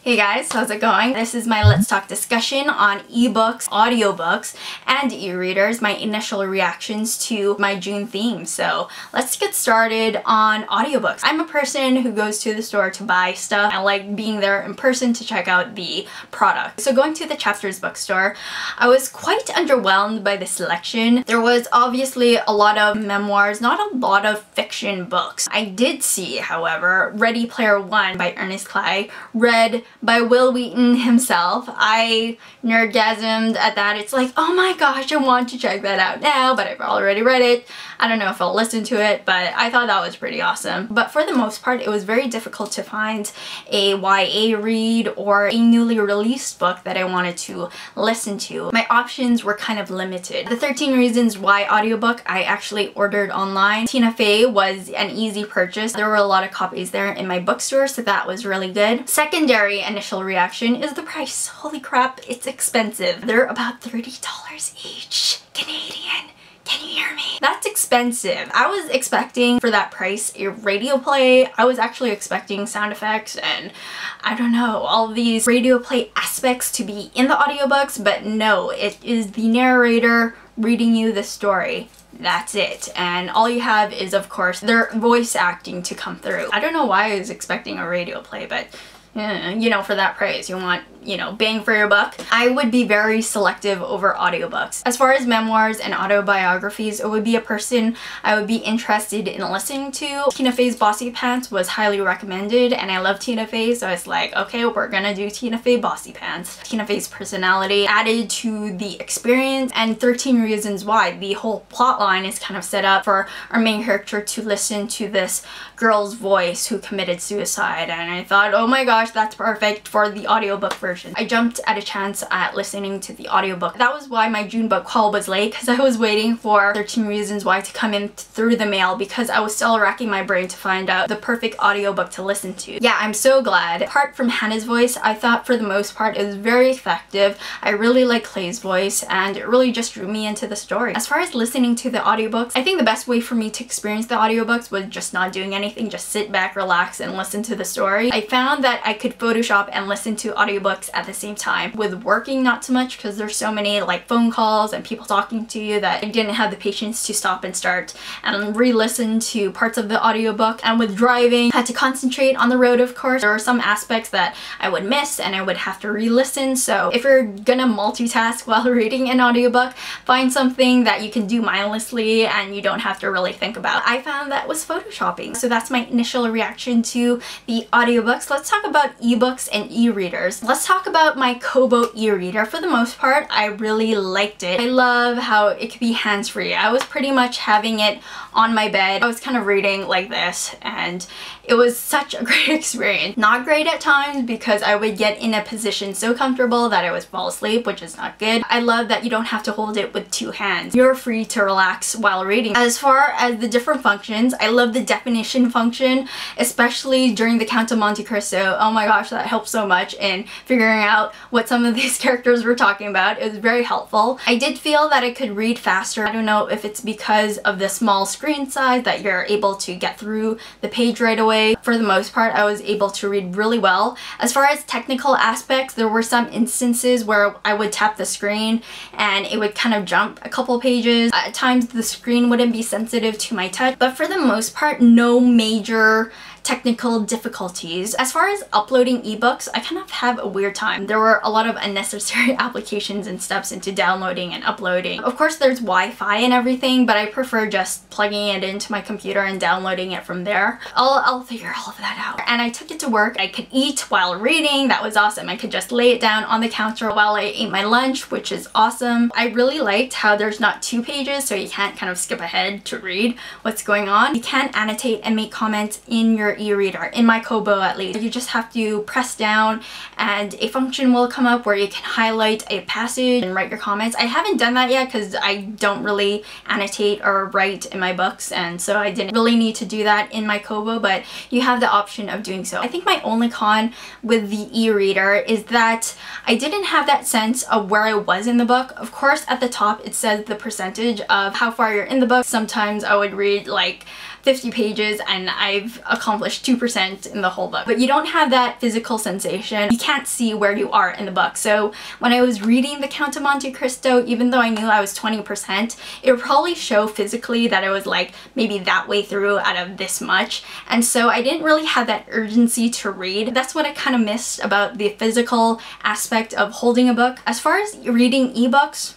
Hey guys, how's it going? This is my Let's Talk discussion on ebooks, audiobooks, and e-readers, my initial reactions to my June theme. So let's get started on audiobooks. I'm a person who goes to the store to buy stuff. I like being there in person to check out the product. So going to the Chapters bookstore, I was quite underwhelmed by the selection. There was obviously a lot of memoirs, not a lot of fiction books. I did see, however, Ready Player One by Ernest Cline, read by Will Wheaton himself. I nerdgasmed at that. It's like, oh my gosh, I want to check that out now, but I've already read it. I don't know if I'll listen to it, but I thought that was pretty awesome. But for the most part, it was very difficult to find a YA read or a newly released book that I wanted to listen to. My options were kind of limited. The 13 Reasons Why audiobook I actually ordered online. Tina Fey was an easy purchase. There were a lot of copies there in my bookstore, so that was really good. Secondary initial reaction is the price. Holy crap, it's expensive. They're about $30 each Canadian. Can you hear me? That's expensive. I was expecting for that price a radio play. I was actually expecting sound effects and I don't know, all these radio play aspects to be in the audiobooks, but no, it is the narrator reading you the story. That's it. And all you have is, of course, their voice acting to come through. I don't know why I was expecting a radio play, but you know, for that price, you want, you know, bang for your buck. I would be very selective over audiobooks. As far as memoirs and autobiographies, it would be a person I would be interested in listening to. Tina Fey's Bossy Pants was highly recommended, and I love Tina Fey, so it's like, okay, we're gonna do Tina Fey Bossy Pants. Tina Fey's personality added to the experience, and 13 Reasons Why. The whole plot line is kind of set up for our main character to listen to this girl's voice who committed suicide, and I thought, oh my gosh, that's perfect for the audiobook version. I jumped at a chance at listening to the audiobook. That was why my June book haul was late, because I was waiting for 13 Reasons Why to come in through the mail, because I was still racking my brain to find out the perfect audiobook to listen to. Yeah, I'm so glad. Apart from Hannah's voice, I thought for the most part it was very effective. I really like Clay's voice, and it really just drew me into the story. As far as listening to the audiobooks, I think the best way for me to experience the audiobooks was just not doing anything, just sit back, relax, and listen to the story. I found that I could Photoshop and listen to audiobooks at the same time. With working, not so much, because there's so many like phone calls and people talking to you that I didn't have the patience to stop and start and re-listen to parts of the audiobook. And with driving, I had to concentrate on the road, of course. There were some aspects that I would miss and I would have to re-listen. So if you're gonna multitask while reading an audiobook, find something that you can do mindlessly and you don't have to really think about. I found that was Photoshopping. So that's my initial reaction to the audiobooks. Let's talk about ebooks and e-readers. Let's talk about my Kobo e-reader. For the most part, I really liked it. I love how it could be hands-free. I was pretty much having it on my bed. I was kind of reading like this, and it was such a great experience. Not great at times because I would get in a position so comfortable that I would fall asleep, which is not good. I love that you don't have to hold it with two hands. You're free to relax while reading. As far as the different functions, I love the definition function, especially during the Count of Monte Cristo. Oh my gosh, that helped so much in figuring out what some of these characters were talking about. It was very helpful. I did feel that I could read faster. I don't know if it's because of the small screen size that you're able to get through the page right away. For the most part, I was able to read really well. As far as technical aspects, there were some instances where I would tap the screen and it would kind of jump a couple pages. At times the screen wouldn't be sensitive to my touch, but for the most part, no major technical difficulties. As far as uploading ebooks, I kind of have a weird time. There were a lot of unnecessary applications and steps into downloading and uploading. Of course, there's Wi-Fi and everything, but I prefer just plugging it into my computer and downloading it from there. I'll figure all of that out. And I took it to work. I could eat while reading. That was awesome. I could just lay it down on the counter while I ate my lunch, which is awesome. I really liked how there's not two pages, so you can't kind of skip ahead to read what's going on. You can annotate and make comments in your e-reader, in my Kobo at least. You just have to press down and a function will come up where you can highlight a passage and write your comments. I haven't done that yet because I don't really annotate or write in my books, and so I didn't really need to do that in my Kobo, but you have the option of doing so. I think my only con with the e-reader is that I didn't have that sense of where I was in the book. Of course, at the top it says the percentage of how far you're in the book. Sometimes I would read like 50 pages and I've accomplished 2% in the whole book. But you don't have that physical sensation. You can't see where you are in the book. So when I was reading The Count of Monte Cristo, even though I knew I was 20%, it would probably show physically that I was like maybe that way through out of this much. And so I didn't really have that urgency to read. That's what I kind of missed about the physical aspect of holding a book. As far as reading ebooks,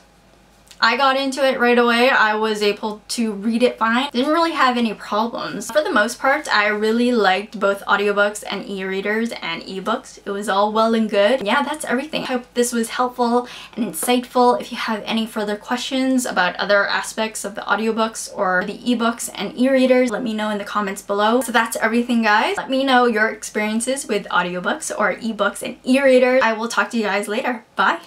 I got into it right away. I was able to read it fine. Didn't really have any problems. For the most part, I really liked both audiobooks and e-readers and ebooks. It was all well and good. Yeah, that's everything. I hope this was helpful and insightful. If you have any further questions about other aspects of the audiobooks or the ebooks and e-readers, let me know in the comments below. So that's everything, guys. Let me know your experiences with audiobooks or ebooks and e-readers. I will talk to you guys later. Bye!